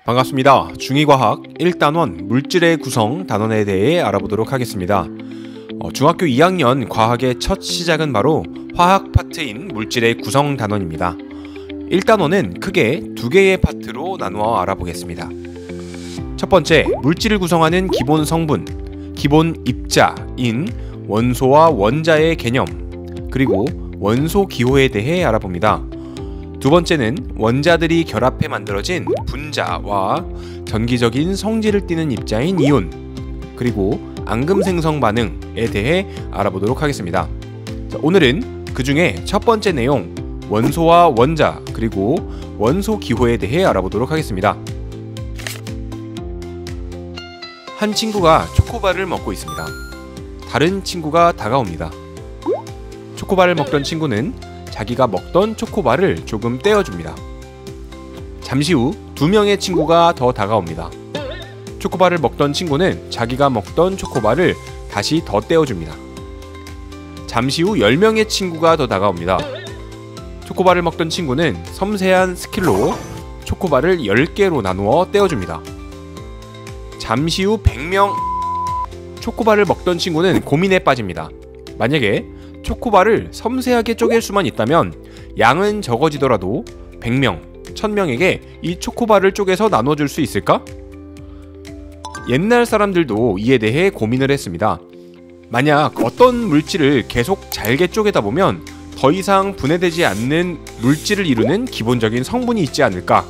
반갑습니다. 중2과학 1단원 물질의 구성 단원에 대해 알아보도록 하겠습니다. 중학교 2학년 과학의 첫 시작은 바로 화학 파트인 물질의 구성 단원입니다. 1단원은 크게 두 개의 파트로 나누어 알아보겠습니다. 첫 번째, 물질을 구성하는 기본 성분, 기본 입자인 원소와 원자의 개념, 그리고 원소 기호에 대해 알아봅니다. 두 번째는 원자들이 결합해 만들어진 분자와 전기적인 성질을 띠는 입자인 이온, 그리고 앙금 생성 반응에 대해 알아보도록 하겠습니다. 오늘은 그 중에 첫 번째 내용, 원소와 원자, 그리고 원소 기호에 대해 알아보도록 하겠습니다. 한 친구가 초코바를 먹고 있습니다. 다른 친구가 다가옵니다. 초코바를 먹던 친구는 자기가 먹던 초코바를 조금 떼어줍니다. 잠시 후 두 명의 친구가 더 다가옵니다. 초코바를 먹던 친구는 자기가 먹던 초코바를 다시 더 떼어줍니다. 잠시 후 10명의 친구가 더 다가옵니다. 초코바를 먹던 친구는 섬세한 스킬로 초코바를 10개로 나누어 떼어줍니다. 잠시 후 100명 초코바를 먹던 친구는 고민에 빠집니다. 만약에 초코바를 섬세하게 쪼갤 수만 있다면 양은 적어지더라도 100명, 1000명에게 이 초코바를 쪼개서 나눠줄 수 있을까? 옛날 사람들도 이에 대해 고민을 했습니다. 만약 어떤 물질을 계속 잘게 쪼개다 보면 더 이상 분해되지 않는 물질을 이루는 기본적인 성분이 있지 않을까?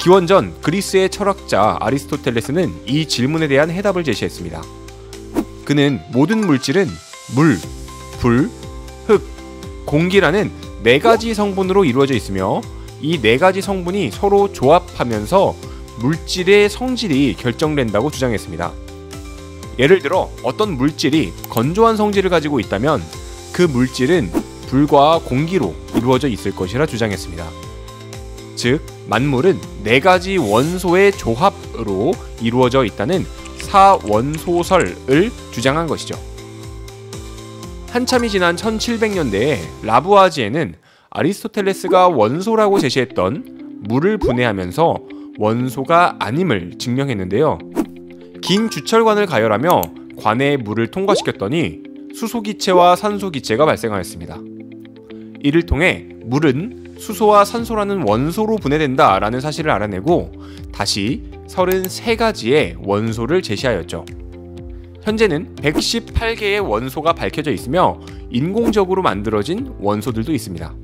기원전 그리스의 철학자 아리스토텔레스는 이 질문에 대한 해답을 제시했습니다. 그는 모든 물질은 물, 불, 흙, 공기라는 4가지 성분으로 이루어져 있으며 이 4가지 성분이 서로 조합하면서 물질의 성질이 결정된다고 주장했습니다. 예를 들어 어떤 물질이 건조한 성질을 가지고 있다면 그 물질은 불과 공기로 이루어져 있을 것이라 주장했습니다. 즉, 만물은 4가지 원소의 조합으로 이루어져 있다는 사원소설을 주장한 것이죠. 한참이 지난 1700년대에 라부아지에는 아리스토텔레스가 원소라고 제시했던 물을 분해하면서 원소가 아님을 증명했는데요. 긴 주철관을 가열하며 관에 물을 통과시켰더니 수소기체와 산소기체가 발생하였습니다. 이를 통해 물은 수소와 산소라는 원소로 분해된다 라는 사실을 알아내고 다시 33가지의 원소를 제시하였죠. 현재는 118개의 원소가 밝혀져 있으며 인공적으로 만들어진 원소들도 있습니다.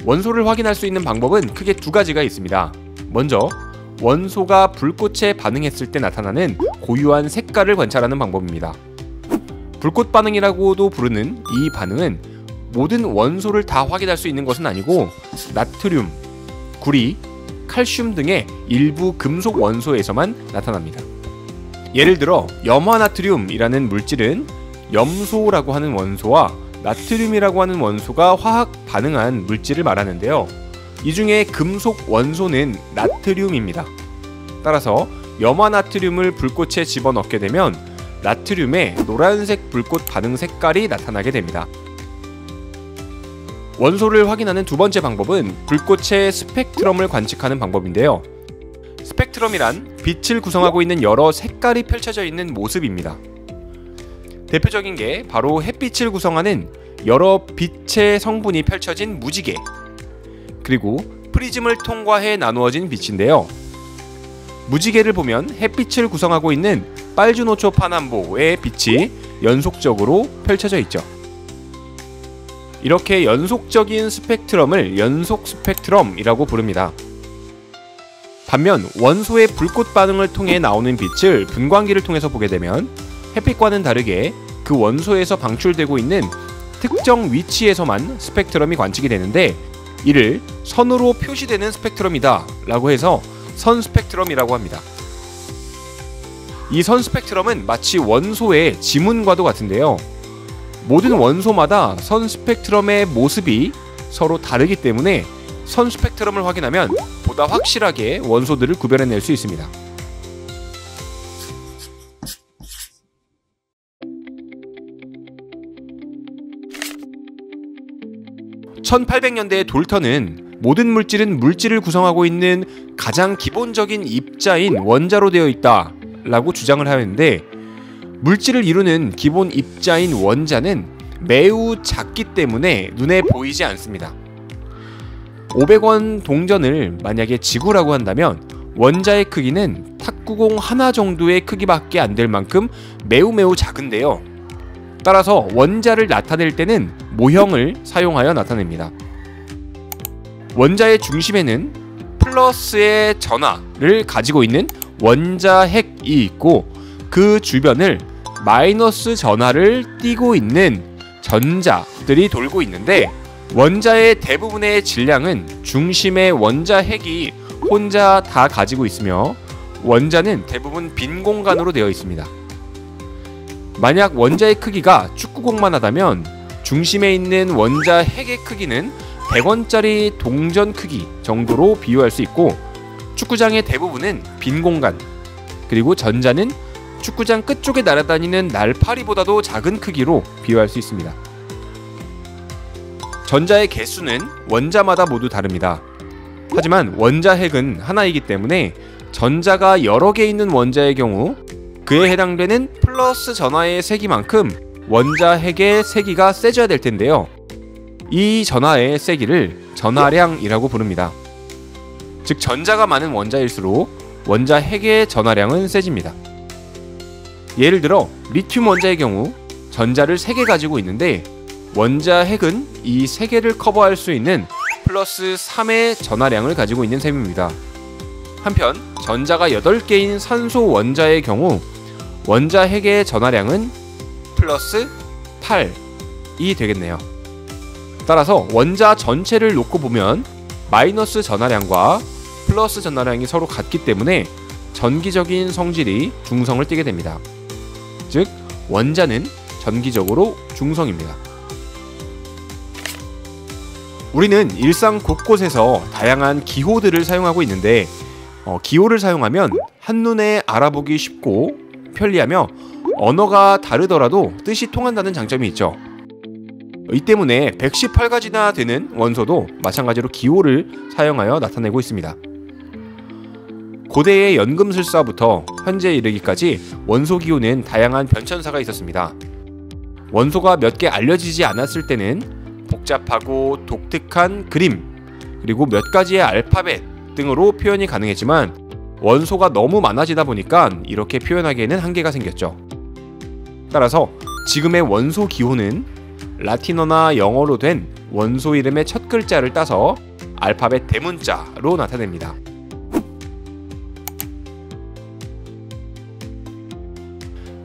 원소를 확인할 수 있는 방법은 크게 2가지가 있습니다. 먼저, 원소가 불꽃에 반응했을 때 나타나는 고유한 색깔을 관찰하는 방법입니다. 불꽃 반응이라고도 부르는 이 반응은 모든 원소를 다 확인할 수 있는 것은 아니고 나트륨, 구리, 칼슘 등의 일부 금속 원소에서만 나타납니다. 예를 들어 염화나트륨이라는 물질은 염소라고 하는 원소와 나트륨이라고 하는 원소가 화학 반응한 물질을 말하는데요. 이 중에 금속 원소는 나트륨입니다. 따라서 염화나트륨을 불꽃에 집어넣게 되면 나트륨의 노란색 불꽃 반응 색깔이 나타나게 됩니다. 원소를 확인하는 두 번째 방법은 불꽃의 스펙트럼을 관측하는 방법인데요. 스펙트럼이란 빛을 구성하고 있는 여러 색깔이 펼쳐져 있는 모습입니다. 대표적인 게 바로 햇빛을 구성하는 여러 빛의 성분이 펼쳐진 무지개, 그리고 프리즘을 통과해 나누어진 빛인데요. 무지개를 보면 햇빛을 구성하고 있는 빨주노초파남보의 빛이 연속적으로 펼쳐져 있죠. 이렇게 연속적인 스펙트럼을 연속 스펙트럼이라고 부릅니다. 반면 원소의 불꽃 반응을 통해 나오는 빛을 분광기를 통해서 보게 되면 햇빛과는 다르게 그 원소에서 방출되고 있는 특정 위치에서만 스펙트럼이 관측이 되는데 이를 선으로 표시되는 스펙트럼이다 라고 해서 선 스펙트럼이라고 합니다. 이 선 스펙트럼은 마치 원소의 지문과도 같은데요. 모든 원소마다 선 스펙트럼의 모습이 서로 다르기 때문에 선 스펙트럼을 확인하면 보다 확실하게 원소들을 구별해낼 수 있습니다. 1800년대의 돌턴은 모든 물질은 물질을 구성하고 있는 가장 기본적인 입자인 원자로 되어 있다 라고 주장을 하였는데, 물질을 이루는 기본 입자인 원자는 매우 작기 때문에 눈에 보이지 않습니다. 500원 동전을 만약에 지구라고 한다면 원자의 크기는 탁구공 하나 정도의 크기밖에 안 될 만큼 매우 작은데요. 따라서 원자를 나타낼 때는 모형을 사용하여 나타냅니다. 원자의 중심에는 플러스의 전하를 가지고 있는 원자핵이 있고, 그 주변을 마이너스 전하를 띠고 있는 전자들이 돌고 있는데, 원자의 대부분의 질량은 중심의 원자핵이 혼자 다 가지고 있으며 원자는 대부분 빈 공간으로 되어 있습니다. 만약 원자의 크기가 축구공만 하다면 중심에 있는 원자핵의 크기는 100원짜리 동전 크기 정도로 비유할 수 있고, 축구장의 대부분은 빈 공간, 그리고 전자는 축구장 끝쪽에 날아다니는 날파리보다도 작은 크기로 비유할 수 있습니다. 전자의 개수는 원자마다 모두 다릅니다. 하지만 원자핵은 하나이기 때문에 전자가 여러 개 있는 원자의 경우 그에 해당되는 플러스 전하의 세기만큼 원자핵의 세기가 세져야 될 텐데요. 이 전하의 세기를 전하량이라고 부릅니다. 즉, 전자가 많은 원자일수록 원자핵의 전하량은 세집니다. 예를 들어 리튬 원자의 경우 전자를 3개 가지고 있는데, 원자핵은 이 3개를 커버할 수 있는 플러스 3의 전하량을 가지고 있는 셈입니다. 한편 전자가 8개인 산소 원자의 경우 원자핵의 전하량은 플러스 8이 되겠네요. 따라서 원자 전체를 놓고 보면 마이너스 전하량과 플러스 전하량이 서로 같기 때문에 전기적인 성질이 중성을 띠게 됩니다. 즉, 원자는 전기적으로 중성입니다. 우리는 일상 곳곳에서 다양한 기호들을 사용하고 있는데, 기호를 사용하면 한눈에 알아보기 쉽고 편리하며 언어가 다르더라도 뜻이 통한다는 장점이 있죠. 이 때문에 118가지나 되는 원소도 마찬가지로 기호를 사용하여 나타내고 있습니다. 고대의 연금술사부터 현재에 이르기까지 원소 기호는 다양한 변천사가 있었습니다. 원소가 몇 개 알려지지 않았을 때는 복잡하고 독특한 그림, 그리고 몇 가지의 알파벳 등으로 표현이 가능했지만, 원소가 너무 많아지다 보니까 이렇게 표현하기에는 한계가 생겼죠. 따라서 지금의 원소 기호는 라틴어나 영어로 된 원소 이름의 첫 글자를 따서 알파벳 대문자로 나타냅니다.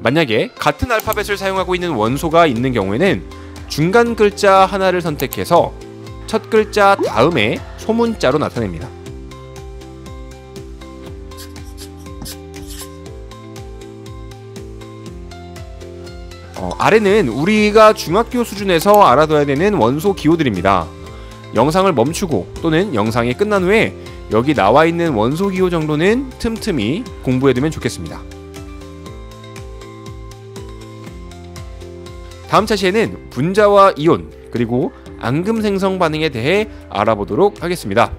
만약에 같은 알파벳을 사용하고 있는 원소가 있는 경우에는 중간 글자 하나를 선택해서 첫 글자 다음에 소문자로 나타냅니다. 아래는 우리가 중학교 수준에서 알아둬야 되는 원소 기호들입니다. 영상을 멈추고 또는 영상이 끝난 후에 여기 나와 있는 원소 기호 정도는 틈틈이 공부해두면 좋겠습니다. 다음 차시에는 분자와 이온, 그리고 앙금 생성 반응에 대해 알아보도록 하겠습니다.